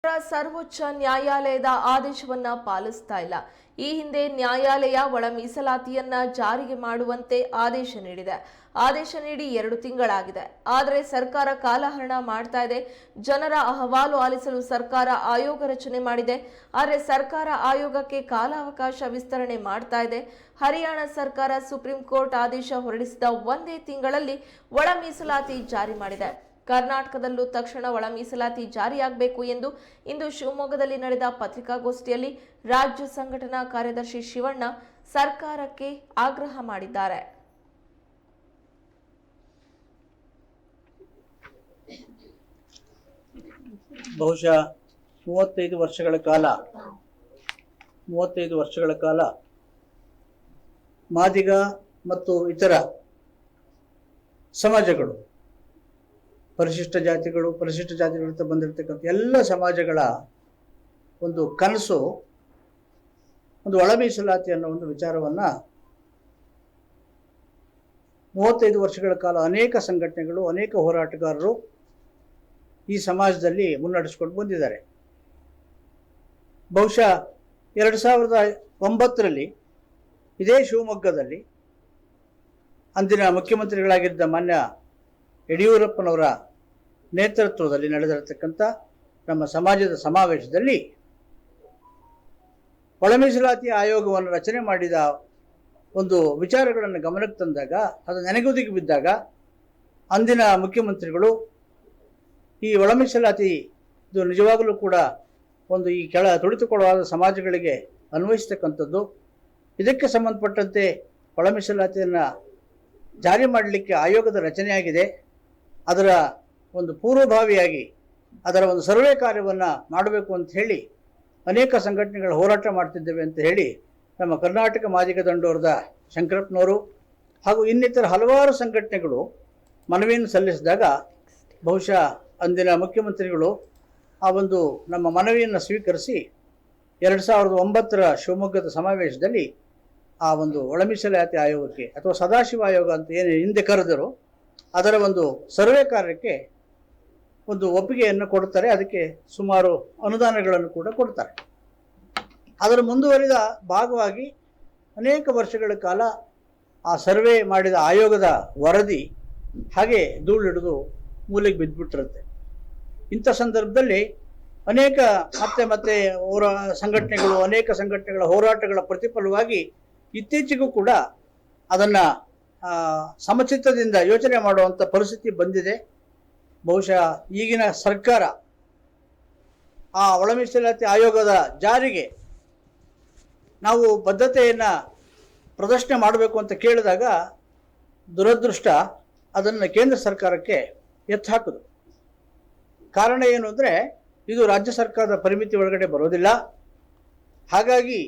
ಸರ್ವೋಚ್ಚ ನ್ಯಾಯಾಲಯದ ಆದೇಶವನ್ನ ಪಾಲಿಸ್ತಾ ಇಲ್ಲ. ಈ ಹಿಂದೆ ನ್ಯಾಯಾಲಯ ಒಳ ಮೀಸಲಾತಿಯನ್ನ ಜಾರಿಗೆ ಮಾಡುವಂತೆ ಆದೇಶ ನೀಡಿದೆ. ಆದೇಶ ನೀಡಿ 2 ತಿಂಗಳಾಗಿದೆ. ಆದರೆ ಸರ್ಕಾರ ಕಾಲಹರಣ ಮಾಡ್ತಾ ಇದೆ. ಜನರ ಅಹವಾಲು ಆಲಿಸಲು ಸರ್ಕಾರ ಆಯೋಗ ರಚನೆ ಮಾಡಿದೆ. ಆದರೆ ಸರ್ಕಾರ ಆಯೋಗಕ್ಕೆ ಕಾಲಾವಕಾಶ ವಿಸ್ತರಣೆ ಮಾಡ್ತಾ ಇದೆ. ಹರಿಯಾಣ ಸರ್ಕಾರ ಸುಪ್ರೀಂ ಕೋರ್ಟ್ ಆದೇಶ ಹೊರಡಿಸಿದ 1 ತಿಂಗಳಲ್ಲಿ ಒಳ ಮೀಸಲಾತಿ ಜಾರಿ ಮಾಡಿದೆ. ಕರ್ನಾಟಕದಲ್ಲೂ ತಕ್ಷಣ ಒಳ ಮೀಸಲಾತಿ ಜಾರಿಯಾಗಬೇಕು ಎಂದು ಇಂದು ಶಿವಮೊಗ್ಗದಲ್ಲಿ ನಡೆದ ಪತ್ರಿಕಾಗೋಷ್ಠಿಯಲ್ಲಿ ರಾಜ್ಯ ಸಂಘಟನಾ ಕಾರ್ಯದರ್ಶಿ ಶಿವಣ್ಣ ಸರ್ಕಾರಕ್ಕೆ ಆಗ್ರಹ ಮಾಡಿದ್ದಾರೆ. ಬಹುಶಃ 35 ವರ್ಷಗಳ ಕಾಲ ಮಾದಿಗ ಮತ್ತು ಇತರ ಸಮಾಜಗಳು, ಪರಿಶಿಷ್ಟ ಜಾತಿಗಳಿಂದ ಬಂದಿರತಕ್ಕಂಥ ಎಲ್ಲ ಸಮಾಜಗಳ ಒಂದು ಕನಸು ಒಂದು ಒಳ ಮೀಸಲಾತಿ ಅನ್ನೋ ಒಂದು ವಿಚಾರವನ್ನು 35 ವರ್ಷಗಳ ಕಾಲ ಅನೇಕ ಸಂಘಟನೆಗಳು, ಅನೇಕ ಹೋರಾಟಗಾರರು ಈ ಸಮಾಜದಲ್ಲಿ ಮುನ್ನಡೆಸ್ಕೊಂಡು ಬಂದಿದ್ದಾರೆ. ಬಹುಶಃ 2009ರಲ್ಲಿ ಇದೇ ಶಿವಮೊಗ್ಗದಲ್ಲಿ ಅಂದಿನ ಮುಖ್ಯಮಂತ್ರಿಗಳಾಗಿದ್ದ ಮಾನ್ಯ ಯಡಿಯೂರಪ್ಪನವರ ನೇತೃತ್ವದಲ್ಲಿ ನಡೆದಿರತಕ್ಕಂಥ ನಮ್ಮ ಸಮಾಜದ ಸಮಾವೇಶದಲ್ಲಿ ಒಳ ಮೀಸಲಾತಿ ಆಯೋಗವನ್ನು ರಚನೆ ಮಾಡಿದ ಒಂದು ವಿಚಾರಗಳನ್ನು ಗಮನಕ್ಕೆ ತಂದಾಗ, ಅದು ನೆನೆಗುದಿಗೆ ಬಿದ್ದಾಗ ಅಂದಿನ ಮುಖ್ಯಮಂತ್ರಿಗಳು ಈ ಒಳ ಮೀಸಲಾತಿ ಇದು ನಿಜವಾಗಲೂ ಕೂಡ ಒಂದು ಈ ತುಳಿತುಕೊಳ್ಳುವ ಸಮಾಜಗಳಿಗೆ ಅನ್ವಯಿಸ್ತಕ್ಕಂಥದ್ದು, ಇದಕ್ಕೆ ಸಂಬಂಧಪಟ್ಟಂತೆ ಒಳ ಮೀಸಲಾತಿಯನ್ನು ಜಾರಿ ಮಾಡಲಿಕ್ಕೆ ಆಯೋಗದ ರಚನೆಯಾಗಿದೆ, ಅದರ ಒಂದು ಪೂರ್ವಭಾವಿಯಾಗಿ ಅದರ ಒಂದು ಸರ್ವೆ ಕಾರ್ಯವನ್ನು ಮಾಡಬೇಕು ಅಂತ ಹೇಳಿ ಅನೇಕ ಸಂಘಟನೆಗಳು ಹೋರಾಟ ಮಾಡ್ತಿದ್ದೇವೆ ಅಂತ ಹೇಳಿ ನಮ್ಮ ಕರ್ನಾಟಕ ಮಾದಿಗ ದಂಡೋರದ ಶಂಕರಪ್ಪನವರು ಹಾಗೂ ಇನ್ನಿತರ ಹಲವಾರು ಸಂಘಟನೆಗಳು ಮನವಿಯನ್ನು ಸಲ್ಲಿಸಿದಾಗ ಬಹುಶಃ ಅಂದಿನ ಮುಖ್ಯಮಂತ್ರಿಗಳು ಆ ಒಂದು ನಮ್ಮ ಮನವಿಯನ್ನು ಸ್ವೀಕರಿಸಿ 2009ರ ಶಿವಮೊಗ್ಗದ ಸಮಾವೇಶದಲ್ಲಿ ಆ ಒಂದು ಒಳ ಮೀಸಲಾತಿ ಆಯೋಗಕ್ಕೆ ಅಥವಾ ಸದಾಶಿವ ಆಯೋಗ ಅಂತ ಏನು ಹಿಂದೆ ಕರೆದರು ಅದರ ಒಂದು ಸರ್ವೆ ಕಾರ್ಯಕ್ಕೆ ಒಂದು ಒಪ್ಪಿಗೆಯನ್ನು ಕೊಡ್ತಾರೆ. ಅದಕ್ಕೆ ಸುಮಾರು ಅನುದಾನಗಳನ್ನು ಕೂಡ ಕೊಡ್ತಾರೆ. ಅದರ ಮುಂದುವರಿದ ಭಾಗವಾಗಿ ಅನೇಕ ವರ್ಷಗಳ ಕಾಲ ಆ ಸರ್ವೆ ಮಾಡಿದ ಆಯೋಗದ ವರದಿ ಹಾಗೆ ಧೂಳಿಡಿದು ಮೂಲೆಗೆ ಬಿದ್ದುಬಿಟ್ಟಿರುತ್ತೆ. ಇಂಥ ಸಂದರ್ಭದಲ್ಲಿ ಅನೇಕ ಮತ್ತೆ ಸಂಘಟನೆಗಳು, ಅನೇಕ ಸಂಘಟನೆಗಳ ಹೋರಾಟಗಳ ಪ್ರತಿಫಲವಾಗಿ ಇತ್ತೀಚೆಗೂ ಕೂಡ ಅದನ್ನು ಸಮಚಿತ್ತದಿಂದ ಯೋಚನೆ ಮಾಡುವಂಥ ಪರಿಸ್ಥಿತಿ ಬಂದಿದೆ. ಬಹುಶಃ ಈಗಿನ ಸರ್ಕಾರ ಆ ಒಳ ಮೀಸಲಾತಿ ಆಯೋಗದ ಜಾರಿಗೆ ನಾವು ಬದ್ಧತೆಯನ್ನು ಪ್ರದರ್ಶನ ಮಾಡಬೇಕು ಅಂತ ಕೇಳಿದಾಗ ದುರದೃಷ್ಟ ಅದನ್ನು ಕೇಂದ್ರ ಸರ್ಕಾರಕ್ಕೆ ಎತ್ತಾಕುದು. ಕಾರಣ ಏನು ಅಂದರೆ ಇದು ರಾಜ್ಯ ಸರ್ಕಾರದ ಪರಿಮಿತಿ ಒಳಗಡೆ ಬರೋದಿಲ್ಲ. ಹಾಗಾಗಿ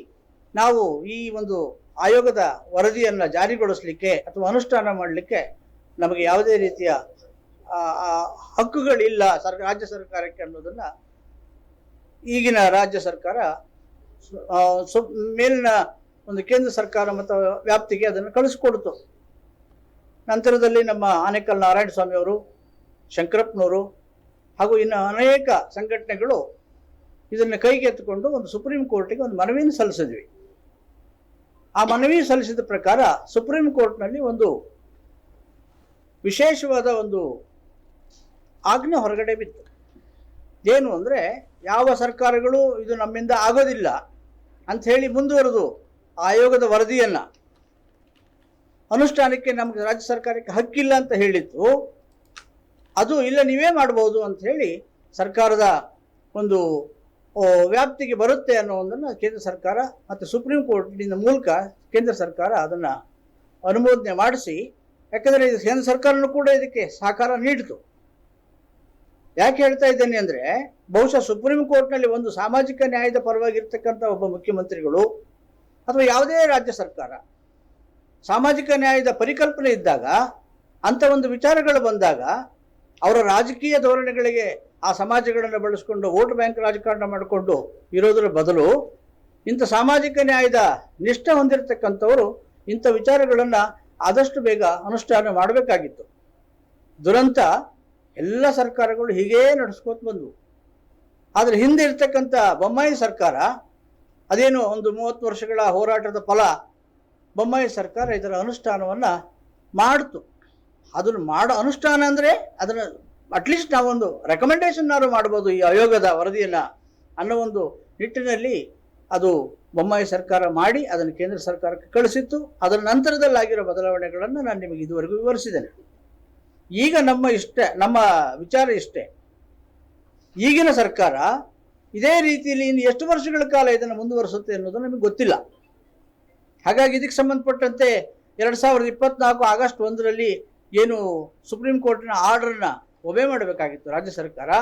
ನಾವು ಈ ಒಂದು ಆಯೋಗದ ವರದಿಯನ್ನು ಜಾರಿಗೊಳಿಸಲಿಕ್ಕೆ ಅಥವಾ ಅನುಷ್ಠಾನ ಮಾಡಲಿಕ್ಕೆ ನಮಗೆ ಯಾವುದೇ ರೀತಿಯ ಹಕ್ಕುಗಳಿಲ್ಲ ರಾಜ್ಯ ಸರ್ಕಾರಕ್ಕೆ ಅನ್ನೋದನ್ನು ಈಗಿನ ರಾಜ್ಯ ಸರ್ಕಾರ ಮೇಲಿನ ಒಂದು ಕೇಂದ್ರ ಸರ್ಕಾರ ಮತ್ತು ವ್ಯಾಪ್ತಿಗೆ ಅದನ್ನು ಕಳಿಸ್ಕೊಡ್ತು. ನಂತರದಲ್ಲಿ ನಮ್ಮ ಆನೇಕಲ್ ನಾರಾಯಣ ಸ್ವಾಮಿ ಅವರು, ಶಂಕರಪ್ಪನವರು ಹಾಗೂ ಇನ್ನು ಅನೇಕ ಸಂಘಟನೆಗಳು ಇದನ್ನು ಕೈಗೆತ್ತಿಕೊಂಡು ಒಂದು ಸುಪ್ರೀಂ ಕೋರ್ಟಿಗೆ ಒಂದು ಮನವಿಯನ್ನು ಸಲ್ಲಿಸಿದ್ವಿ. ಆ ಮನವಿ ಸಲ್ಲಿಸಿದ ಪ್ರಕಾರ ಸುಪ್ರೀಂ ಕೋರ್ಟ್ನಲ್ಲಿ ಒಂದು ವಿಶೇಷವಾದ ಒಂದು ಆಜ್ಞೆ ಹೊರಗಡೆ ಬಿತ್ತು. ಏನು ಅಂದರೆ, ಯಾವ ಸರ್ಕಾರಗಳು ಇದು ನಮ್ಮಿಂದ ಆಗೋದಿಲ್ಲ ಅಂಥೇಳಿ ಮುಂದುವರೆದು ಆಯೋಗದ ವರದಿಯನ್ನು ಅನುಷ್ಠಾನಕ್ಕೆ ನಮಗೆ ರಾಜ್ಯ ಸರ್ಕಾರಕ್ಕೆ ಹಕ್ಕಿಲ್ಲ ಅಂತ ಹೇಳಿತ್ತು. ಅದು ಇಲ್ಲ, ನೀವೇ ಮಾಡ್ಬೋದು ಅಂತ ಹೇಳಿ ಸರ್ಕಾರದ ಒಂದು ವ್ಯಾಪ್ತಿಗೆ ಬರುತ್ತೆ ಅನ್ನೋದನ್ನು ಕೇಂದ್ರ ಸರ್ಕಾರ ಮತ್ತು ಸುಪ್ರೀಂ ಕೋರ್ಟಿನ ಮೂಲಕ ಕೇಂದ್ರ ಸರ್ಕಾರ ಅದನ್ನು ಅನುಮೋದನೆ ಮಾಡಿಸಿ, ಯಾಕಂದರೆ ಕೇಂದ್ರ ಸರ್ಕಾರನೂ ಕೂಡ ಇದಕ್ಕೆ ಸಹಕಾರ ನೀಡಿತು. ಯಾಕೆ ಹೇಳ್ತಾ ಇದ್ದೇನೆ ಅಂದರೆ, ಬಹುಶಃ ಸುಪ್ರೀಂ ಕೋರ್ಟ್ನಲ್ಲಿ ಒಂದು ಸಾಮಾಜಿಕ ನ್ಯಾಯದ ಪರವಾಗಿರ್ತಕ್ಕಂಥ ಒಬ್ಬ ಮುಖ್ಯಮಂತ್ರಿಗಳು ಅಥವಾ ಯಾವುದೇ ರಾಜ್ಯ ಸರ್ಕಾರ ಸಾಮಾಜಿಕ ನ್ಯಾಯದ ಪರಿಕಲ್ಪನೆ ಇದ್ದಾಗ, ಅಂಥ ಒಂದು ವಿಚಾರಗಳು ಬಂದಾಗ ಅವರ ರಾಜಕೀಯ ಧೋರಣೆಗಳಿಗೆ ಆ ಸಮಾಜಗಳನ್ನು ಬಳಸಿಕೊಂಡು ವೋಟ್ ಬ್ಯಾಂಕ್ ರಾಜಕಾರಣ ಮಾಡಿಕೊಂಡು ಇರೋದರ ಬದಲು ಇಂಥ ಸಾಮಾಜಿಕ ನ್ಯಾಯದ ನಿಷ್ಠೆ ಹೊಂದಿರತಕ್ಕಂಥವರು ಇಂಥ ವಿಚಾರಗಳನ್ನು ಆದಷ್ಟು ಬೇಗ ಅನುಷ್ಠಾನ ಮಾಡಬೇಕಾಗಿತ್ತು. ದುರಂತ ಎಲ್ಲ ಸರ್ಕಾರಗಳು ಹೀಗೇ ನಡೆಸ್ಕೋತ ಬಂದವು. ಆದರೆ ಹಿಂದೆ ಇರ್ತಕ್ಕಂಥ ಬೊಮ್ಮಾಯಿ ಸರ್ಕಾರ ಅದೇನು ಒಂದು 30 ವರ್ಷಗಳ ಹೋರಾಟದ ಫಲ, ಬೊಮ್ಮಾಯಿ ಸರ್ಕಾರ ಇದರ ಅನುಷ್ಠಾನವನ್ನು ಮಾಡ್ತು. ಅದನ್ನು ಅನುಷ್ಠಾನ ಅಂದರೆ ಅದನ್ನು ಅಟ್ಲೀಸ್ಟ್ ನಾವೊಂದು ರೆಕಮೆಂಡೇಶನ್ನಾರು ಮಾಡ್ಬೋದು ಈ ಆಯೋಗದ ವರದಿಯನ್ನು ಅನ್ನೋ ಒಂದು ನಿಟ್ಟಿನಲ್ಲಿ ಅದು ಬೊಮ್ಮಾಯಿ ಸರ್ಕಾರ ಮಾಡಿ ಅದನ್ನು ಕೇಂದ್ರ ಸರ್ಕಾರಕ್ಕೆ ಕಳಿಸಿತ್ತು. ಅದರ ನಂತರದಲ್ಲಾಗಿರೋ ಬದಲಾವಣೆಗಳನ್ನು ನಾನು ನಿಮಗೆ ಇದುವರೆಗೂ ವಿವರಿಸಿದ್ದೇನೆ. ಈಗ ನಮ್ಮ ವಿಚಾರ ಇಷ್ಟೇ, ಈಗಿನ ಸರ್ಕಾರ ಇದೇ ರೀತಿಯಲ್ಲಿ ಇನ್ನು ಎಷ್ಟು ವರ್ಷಗಳ ಕಾಲ ಇದನ್ನು ಮುಂದುವರಿಸುತ್ತೆ ಅನ್ನೋದು ನಮಗೆ ಗೊತ್ತಿಲ್ಲ. ಹಾಗಾಗಿ ಇದಕ್ಕೆ ಸಂಬಂಧಪಟ್ಟಂತೆ 2024 ಆಗಸ್ಟ್ 1ರಲ್ಲಿ ಏನು ಸುಪ್ರೀಂ ಕೋರ್ಟಿನ ಆರ್ಡರ್ನ ಒಬೆ ಮಾಡಬೇಕಾಗಿತ್ತು ರಾಜ್ಯ ಸರ್ಕಾರ.